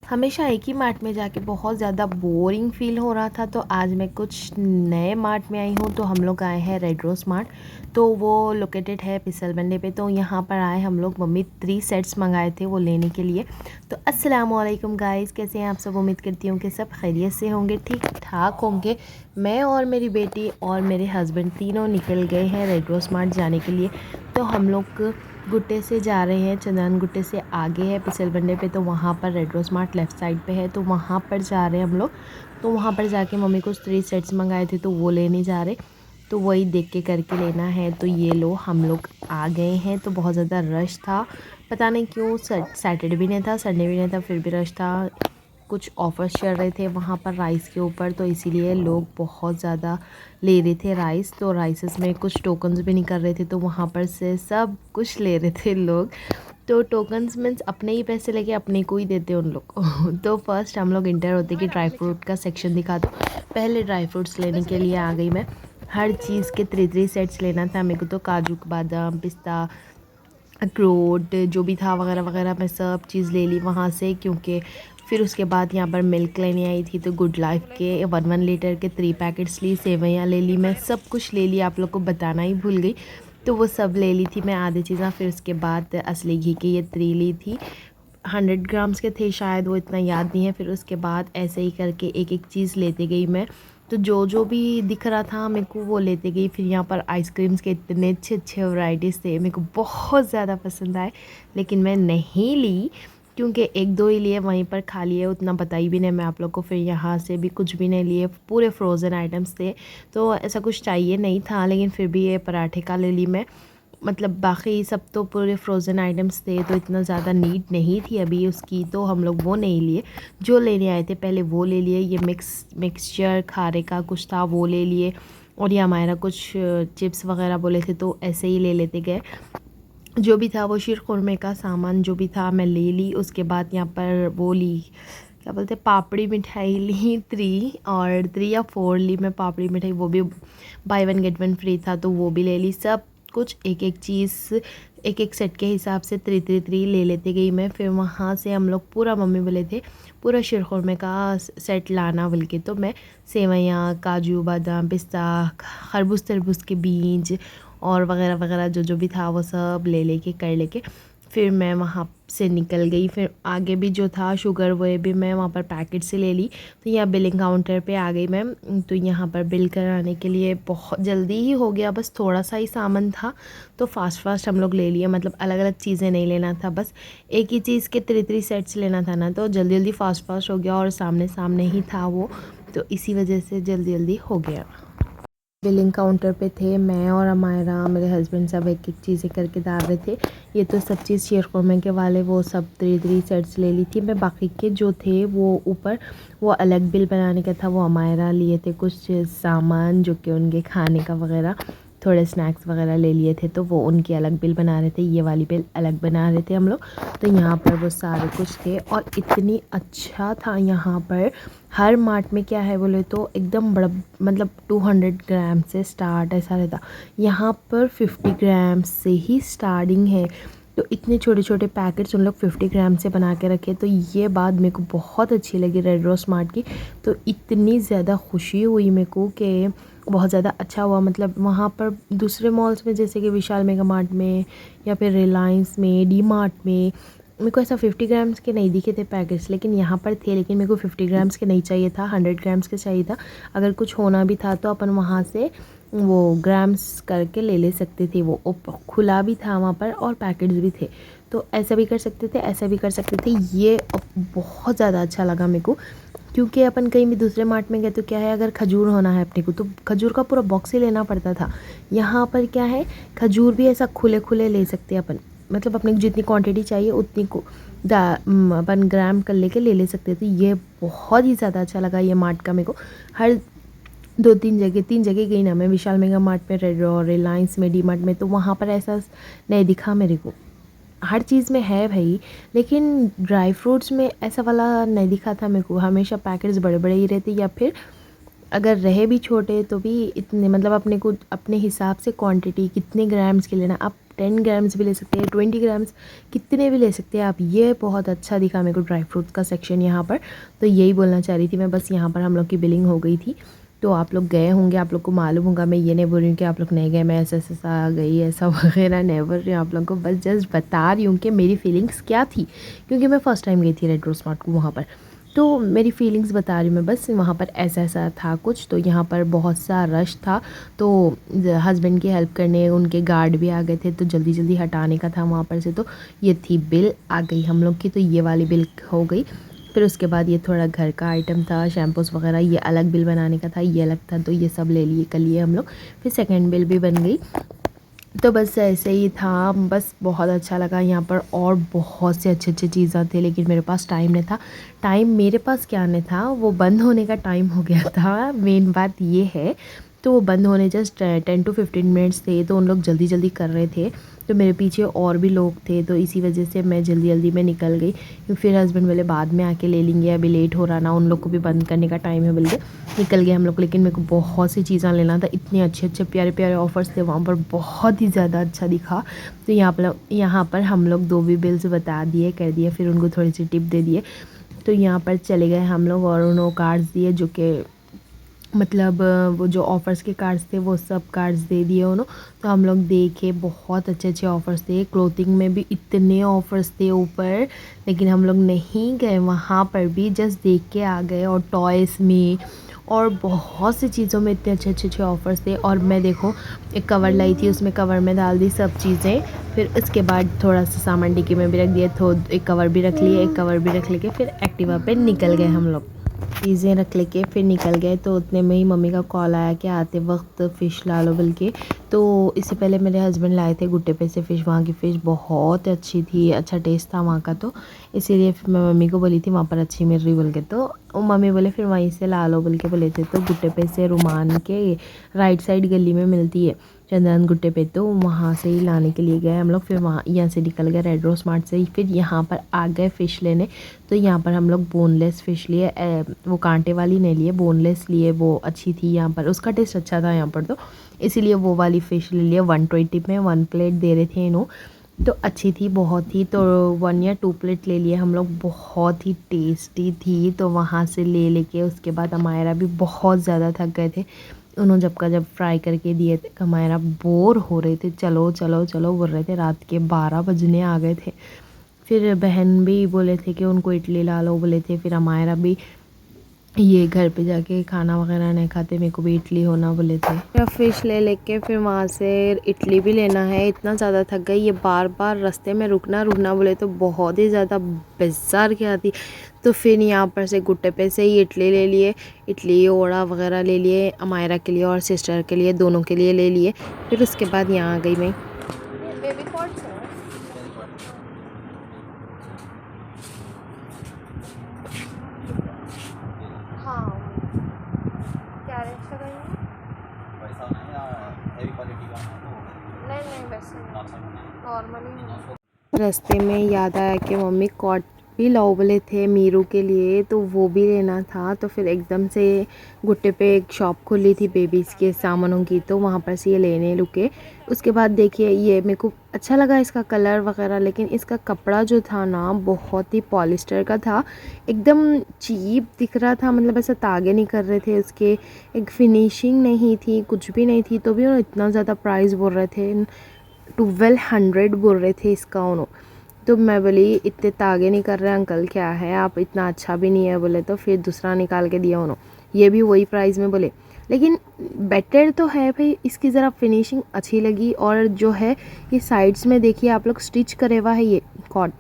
हमेशा एक ही मार्ट में जाके बहुत ज़्यादा बोरिंग फ़ील हो रहा था, तो आज मैं कुछ नए मार्ट में आई हूँ। तो हम लोग आए हैं रेड रोज़ मार्ट। तो वो लोकेटेड है फिसलबंडे पे। तो यहाँ पर आए हम लोग, मम्मी 3 सेट्स मंगाए थे वो लेने के लिए। तो अस्सलाम वालेकुम गाइस, कैसे हैं आप सब? उम्मीद करती हूँ कि सब खैरियत से होंगे, ठीक ठाक होंगे। मैं और मेरी बेटी और मेरे हस्बैंड तीनों निकल गए हैं रेड रोज़ मार्ट जाने के लिए। तो हम लोग गुट्टे से जा रहे हैं, चंदन गुट्टे से आगे है फिसलबंडे पे। तो वहाँ पर Red Rose Mart left side पे है, तो वहाँ पर जा रहे हैं हम लोग। तो वहाँ पर जाके मम्मी कुछ 3 सेट्स मंगाए थे, तो वो लेने जा रहे। तो वही देख के करके लेना है। तो ये लो, हम लोग आ गए हैं। तो बहुत ज़्यादा रश था, पता नहीं क्यों। सैटरडे भी नहीं था, संडे भी नहीं था, फिर भी रश था। कुछ ऑफ़र्स चल रहे थे वहाँ पर राइस के ऊपर, तो इसीलिए लोग बहुत ज़्यादा ले रहे थे राइस। तो राइसेस में कुछ टोकन्स भी नहीं कर रहे थे, तो वहाँ पर से सब कुछ ले रहे थे लोग। तो टोकन्स मीन्स अपने ही पैसे लेके अपने को ही देते उन लोग को। तो फर्स्ट हम लोग इंटर होते कि ड्राई फ्रूट का सेक्शन दिखा दो। पहले ड्राई फ्रूट्स लेने के लिए आ गई मैं। हर चीज़ के 3 सेट्स लेना था मेरे को। तो काजू बादाम, पिस्ता, अखरोट जो भी था वगैरह वगैरह, मैं सब चीज़ ले ली वहाँ से। क्योंकि फिर उसके बाद यहाँ पर मिल्क लेने आई थी, तो गुड लाइफ के 1 लीटर के 3 पैकेट्स ली। सेवइयाँ ले ली, मैं सब कुछ ले लिया, आप लोग को बताना ही भूल गई। तो वो सब ले ली थी मैं आधी चीज़ें। फिर उसके बाद असली घी के ये 3 ली थी, 100 ग्राम्स के थे शायद, वो इतना याद नहीं है। फिर उसके बाद ऐसे ही करके एक एक चीज़ लेते गई मैं। तो जो जो भी दिख रहा था मेरे को वो लेते गई। फिर यहाँ पर आइसक्रीम्स के इतने अच्छे अच्छे वैरायटीज़ थे, मेरे को बहुत ज़्यादा पसंद आए। लेकिन मैं नहीं ली, क्योंकि एक दो ही लिए, वहीं पर खा लिए, उतना पता ही भी नहीं मैं आप लोग को। फिर यहाँ से भी कुछ भी नहीं लिए, पूरे फ्रोज़न आइटम्स थे। तो ऐसा कुछ चाहिए नहीं था, लेकिन फिर भी ये पराठे का ले ली मैं। मतलब बाकी सब तो पूरे फ्रोज़न आइटम्स थे, तो इतना ज़्यादा नीड नहीं थी अभी उसकी, तो हम लोग वो नहीं लिए। जो लेने आए थे पहले वो ले लिए। ये मिक्सचर खारे का कुछ था वो ले लिए। और ये हमारा कुछ चिप्स वगैरह बोले थे, तो ऐसे ही ले लेते गए। जो भी था वो शीर खुरमे का सामान जो भी था मैं ले ली। उसके बाद यहाँ पर वो ली, क्या बोलते, पापड़ी मिठाई ली 3 और 3 या 4 ली मैं पापड़ी मिठाई। वो भी बाय 1 गेट 1 फ्री था, तो वो भी ले ली। सब कुछ एक एक चीज़ एक एक सेट के हिसाब से 3 ले लेते गई मैं। फिर वहाँ से हम लोग पूरा, मम्मी बोले थे पूरा शीर खुरमे का सेट लाना बोल के। तो मैं सेवइयाँ, काजू बादाम, पिस्ता, खरबूज तरबूज के बीज और वगैरह वगैरह जो जो भी था वो सब ले लेके कर लेके फिर मैं वहाँ से निकल गई। फिर आगे भी जो था शुगर, वो भी मैं वहाँ पर पैकेट से ले ली। तो यहाँ बिलिंग काउंटर पे आ गई मैं। तो यहाँ पर बिल कराने के लिए बहुत जल्दी ही हो गया, बस थोड़ा सा ही सामान था, तो फास्ट फास्ट हम लोग ले लिए। मतलब अलग अलग चीज़ें नहीं लेना था, बस एक ही चीज़ के 3 सेट्स लेना था ना, तो जल्दी जल्दी फास्ट फास्ट हो गया। और सामने सामने ही था वो, तो इसी वजह से जल्दी जल्दी हो गया। बिलिंग काउंटर पे थे मैं और हमारा मेरे हस्बैंड, सब एक एक चीज़ें करके डाल रहे थे। ये तो सब चीज़ शीर खुरमे के वाले वो सब 3 सेट्स ले ली थी मैं। बाकी के जो थे वो ऊपर, वो अलग बिल बनाने का था, वो हमारा लिए थे कुछ सामान जो कि उनके खाने का वगैरह, थोड़े स्नैक्स वगैरह ले लिए थे, तो वो उनकी अलग बिल बना रहे थे, ये वाली बिल अलग बना रहे थे हम लोग। तो यहाँ पर वो सारे कुछ थे और इतनी अच्छा था यहाँ पर। हर मार्ट में क्या है बोले तो एकदम बड़ा, मतलब 200 ग्राम से स्टार्ट ऐसा रहता। यहाँ पर 50 ग्राम से ही स्टार्टिंग है। तो इतने छोटे छोटे पैकेट्स उन लोग 50 ग्राम से बना के रखे। तो ये बात मेरे को बहुत अच्छी लगी रेड रोज़ मार्ट की। तो इतनी ज़्यादा खुशी हुई मेरे को कि बहुत ज़्यादा अच्छा हुआ। मतलब वहाँ पर दूसरे मॉल्स में जैसे कि विशाल मेगा मार्ट में या फिर रिलायंस में, डी मार्ट में, मेरे को ऐसा 50 ग्राम्स के नहीं दिखे थे पैकेट्स, लेकिन यहाँ पर थे। लेकिन मेरे को 50 ग्राम्स के नहीं चाहिए था, 100 ग्राम्स के चाहिए था। अगर कुछ होना भी था तो अपन वहाँ से वो ग्राम्स करके ले सकते थे। वो खुला भी था वहाँ पर और पैकेट्स भी थे, तो ऐसा भी कर सकते थे, ऐसा भी कर सकते थे। ये बहुत ज़्यादा अच्छा लगा मेरे को। क्योंकि अपन कहीं भी दूसरे मार्ट में गए तो क्या है, अगर खजूर होना है अपने को तो खजूर का पूरा बॉक्स ही लेना पड़ता था। यहाँ पर क्या है, खजूर भी ऐसा खुले खुले ले सकते हैं अपन। मतलब अपने को जितनी क्वांटिटी चाहिए उतनी को अपन ग्राम कर लेके ले सकते थे। ये बहुत ही ज़्यादा अच्छा लगा ये मार्ट का मेरे को। हर 2-3 जगह गई ना मैं, विशाल मेगा मार्ट में, रेड और रिलायंस में, डी मार्ट में, तो वहाँ पर ऐसा नहीं दिखा मेरे को। हर चीज़ में है भाई, लेकिन ड्राई फ्रूट्स में ऐसा वाला नहीं दिखा था मेरे को। हमेशा पैकेट्स बड़े बड़े ही रहते, या फिर अगर रहे भी छोटे तो भी इतने, मतलब अपने को अपने हिसाब से क्वांटिटी कितने ग्राम्स के लेना। आप 10 ग्राम्स भी ले सकते हैं, 20 ग्राम्स, कितने भी ले सकते हैं आप। ये बहुत अच्छा दिखा मेरे को ड्राई फ्रूट्स का सेक्शन यहाँ पर। तो यही बोलना चाह रही थी मैं, बस यहाँ पर हम लोग की बिलिंग हो गई थी। तो आप लोग गए होंगे, आप लोग को मालूम होगा, मैं ये नहीं बोल रही हूँ कि आप लोग नहीं गए, मैं ऐसा ऐसा गई ऐसा वगैरह नहीं बोल रही हूँ आप लोगों को, बस जस्ट बता रही हूँ कि मेरी फीलिंग्स क्या थी, क्योंकि मैं फ़र्स्ट टाइम गई थी रेड रोज़ मार्ट को वहाँ पर। तो मेरी फीलिंग्स बता रही हूँ मैं, बस वहाँ पर ऐसा ऐसा था कुछ। तो यहाँ पर बहुत सा रश था, तो हस्बैंड की हेल्प करने उनके गार्ड भी आ गए थे, तो जल्दी जल्दी हटाने का था वहाँ पर से। तो ये थी बिल आ गई हम लोग की, तो ये वाली बिल हो गई। फिर उसके बाद ये थोड़ा घर का आइटम था, शैम्पूस वगैरह, ये अलग बिल बनाने का था, ये अलग था, तो ये सब ले लिए कर लिए हम लोग। फिर सेकंड बिल भी बन गई। तो बस ऐसे ही था, बस बहुत अच्छा लगा यहाँ पर, और बहुत से अच्छे अच्छे चीज़ें थे, लेकिन मेरे पास टाइम नहीं था। टाइम मेरे पास क्या नहीं था, वो बंद होने का टाइम हो गया था, मेन बात ये है। तो वो बंद होने जस्ट 10 to 15 मिनट्स थे, तो उन लोग जल्दी जल्दी कर रहे थे, तो मेरे पीछे और भी लोग थे, तो इसी वजह से मैं जल्दी जल्दी में निकल गई। फिर हस्बैंड बोले बाद में आके ले लेंगे, अभी लेट हो रहा ना, उन लोग को भी बंद करने का टाइम है बोल के निकल गए हम लोग। लेकिन मेरे को बहुत सी चीज़ें लेना था, इतने अच्छे अच्छे प्यारे प्यारे ऑफर्स थे वहाँ पर, बहुत ही ज़्यादा अच्छा दिखा। तो यहाँ पर हम लोग 2 भी बिल्स बता दिए कर दिए, फिर उनको थोड़ी सी टिप दे दिए। तो यहाँ पर चले गए हम लोग और उन्होंने कार्ड्स दिए, जो कि मतलब वो जो ऑफ़र्स के कार्ड्स थे वो सब कार्ड्स दे दिए उन्होंने। तो हम लोग देखे, बहुत अच्छे अच्छे ऑफ़र्स थे, क्लोथिंग में भी इतने ऑफ़र्स थे ऊपर, लेकिन हम लोग नहीं गए वहाँ पर भी, जस्ट देख के आ गए। और टॉयज़ में और बहुत सी चीज़ों में इतने अच्छे अच्छे अच्छे ऑफ़र्स थे। और मैं देखो एक कवर लाई थी, उसमें कवर में डाल दी सब चीज़ें, फिर उसके बाद थोड़ा सा सामान डिक्की में भी रख दिया, तो एक कवर भी रख लिए, एक कवर भी रख लेके फिर एक्टिवा पे निकल गए हम लोग, चीज़ें रख लेके फिर निकल गए। तो उतने में ही मम्मी का कॉल आया कि आते वक्त फ़िश ला लो बोल के। तो इससे पहले मेरे हस्बैंड लाए थे गुड्डे पे से फ़िश, वहाँ की फ़िश बहुत अच्छी थी, अच्छा टेस्ट था वहाँ का। तो इसीलिए फिर मैं मम्मी को बोली थी वहाँ पर अच्छी मिल रही बोल के, तो वो मम्मी बोले फिर वहीं से ला लो बोल के बोले थे। तो गुड्डे पे से रुमान के राइट साइड गली में मिलती है चंदन गुट्टे पे, तो वहाँ से ही लाने के लिए गए हम लोग। फिर वहाँ यहाँ से निकल गए रेड रोज़ मार्ट से ही, फिर यहाँ पर आ गए फ़िश लेने। तो यहाँ पर हम लोग बोनलेस फ़िश लिए, वो कांटे वाली नहीं लिए, बोनलेस लिए, वो अच्छी थी यहाँ पर, उसका टेस्ट अच्छा था यहाँ पर, तो इसीलिए वो वाली फ़िश ले लिए। 120 में 1 प्लेट दे रहे थे इन्हों, तो अच्छी थी बहुत ही। तो 1 या 2 प्लेट ले लिए हम लोग, बहुत ही टेस्टी थी। तो वहाँ से ले लेके उसके बाद हमारा भी बहुत ज़्यादा थक गए थे, उन्होंने जब फ्राई करके दिए थे, हमारा बोर हो रहे थे, चलो चलो चलो बोल रहे थे, रात के 12 बजने आ गए थे। फिर बहन भी बोले थे कि उनको इडली ला लो बोले थे, फिर हमारा भी ये घर पे जाके खाना वगैरह नहीं खाते, मेरे को भी इडली होना बोले थे। फिर फ़िश ले लेके फिर वहाँ से इडली भी लेना है, इतना ज़्यादा थक गई, ये बार बार रास्ते में रुकना रुकना बोले तो बहुत ही ज़्यादा बेजार क्या थी। तो फिर यहाँ पर से गुट्टे पे से ही इडली ले लिए, इडली ओड़ा वगैरह ले लिए, अमायरा के लिए और सिस्टर के लिए, दोनों के लिए ले लिए। फिर उसके बाद यहाँ आ गई मैं। रास्ते में याद आया कि मम्मी कॉट भी लाओ बोले थे मीरू के लिए, तो वो भी लेना था। तो फिर एकदम से गुट्टे पे एक शॉप खुली थी बेबीज़ के सामानों की, तो वहाँ पर से ये लेने रुके। उसके बाद देखिए ये मेरे को अच्छा लगा इसका कलर वगैरह, लेकिन इसका कपड़ा जो था ना बहुत ही पॉलिस्टर का था, एकदम चीप दिख रहा था, मतलब ऐसा तागे नहीं कर रहे थे उसके, एक फिनिशिंग नहीं थी, कुछ भी नहीं थी। तो भी उन्होंने इतना ज़्यादा प्राइस बोल रहे थे, 1200 बोल रहे थे इसका उन्होंने। तो मैं बोली इतने तागे नहीं कर रहे अंकल, क्या है आप, इतना अच्छा भी नहीं है बोले। तो फिर दूसरा निकाल के दिया उन्होंने, ये भी वही प्राइस में बोले, लेकिन बेटर तो है भाई, इसकी ज़रा फिनिशिंग अच्छी लगी। और जो है ये साइड्स में देखिए आप लोग स्टिच करे हुआ है ये कॉट,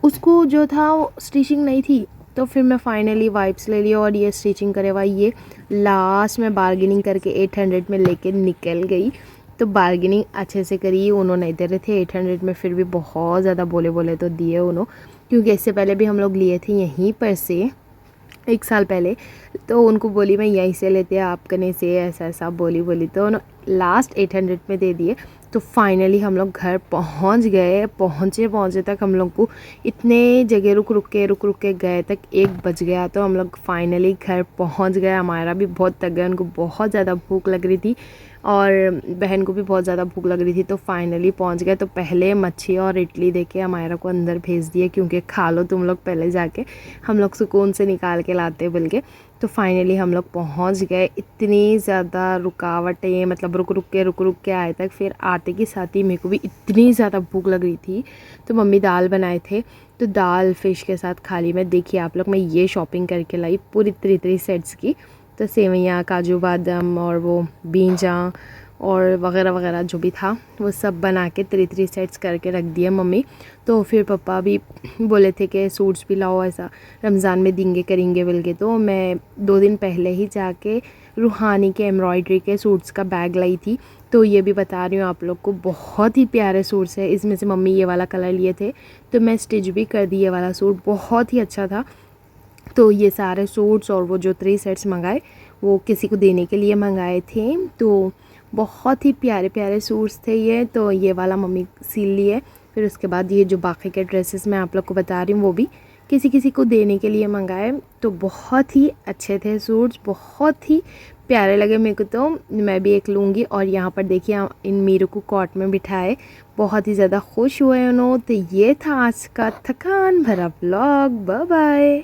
उसको जो था वो स्टिचिंग नहीं थी। तो फिर मैं फाइनली वाइप्स ले लिया और ये स्टिचिंग करे हुआ, ये लास्ट में बार्गेनिंग करके 800 में लेके निकल गई। तो बार्गेनिंग अच्छे से करी, उन्होंने दे रहे थे 800 में, फिर भी बहुत ज़्यादा बोले तो दिए उन्होंने, क्योंकि इससे पहले भी हम लोग लिए थे यहीं पर से 1 साल पहले। तो उनको बोली मैं यहीं से लेते हैं आप कने से, ऐसा ऐसा बोली तो उन्होंने लास्ट 800 में दे दिए। तो फाइनली हम लोग घर पहुंच गए, पहुंचे तक हम लोग को इतने जगह रुक रुक के गए तक 1 बज गया। तो हम लोग फाइनली घर पहुंच गए, हमारा भी बहुत थक गया, उनको बहुत ज़्यादा भूख लग रही थी। और बहन को भी बहुत ज़्यादा भूख लग रही थी, तो फाइनली पहुंच गए। तो पहले मच्छी और इडली देके अमायरा को अंदर भेज दिए, क्योंकि खा लो तुम लोग पहले जाके, हम लोग सुकून से निकाल के लाते बोल के। तो फाइनली हम लोग पहुंच गए। इतनी ज़्यादा रुकावटें, मतलब रुक रुक के आए तक। फिर आते के साथ ही मेरे को भी इतनी ज़्यादा भूख लग रही थी, तो मम्मी दाल बनाए थे, तो दाल फिश के साथ खा ली मैं। देखिए आप लोग, मैं ये शॉपिंग करके लाई पूरी 3 सेट्स की। तो सेवइयाँ, काजू बादाम और वो बीजा और वगैरह वगैरह जो भी था वो सब बना के 3 सेट्स करके रख दिया मम्मी। तो फिर पापा भी बोले थे कि सूट्स भी लाओ, ऐसा रमज़ान में देंगे करेंगे बोल के। तो मैं 2 दिन पहले ही जाके रूहानी के एम्ब्रॉयडरी के सूट्स का बैग लाई थी। तो ये भी बता रही हूँ आप लोग को, बहुत ही प्यारे सूट्स है। इसमें से मम्मी ये वाला कलर लिए थे, तो मैं स्टिच भी कर दी। ये वाला सूट बहुत ही अच्छा था। तो ये सारे सूट्स और वो जो 3 सेट्स मंगाए वो किसी को देने के लिए मंगाए थे। तो बहुत ही प्यारे प्यारे सूट्स थे ये। तो ये वाला मम्मी सिल लिए। फिर उसके बाद ये जो बाकी के ड्रेसेस मैं आप लोग को बता रही हूँ वो भी किसी को देने के लिए मंगाए। तो बहुत ही अच्छे थे सूट्स, बहुत ही प्यारे लगे मेरे को। तो मैं भी एक लूँगी। और यहाँ पर देखिए इन मीरू को कॉट में बिठाए, बहुत ही ज़्यादा खुश हुए उन्होंने। तो ये था आज का थकान भरा व्लॉग। Bye bye.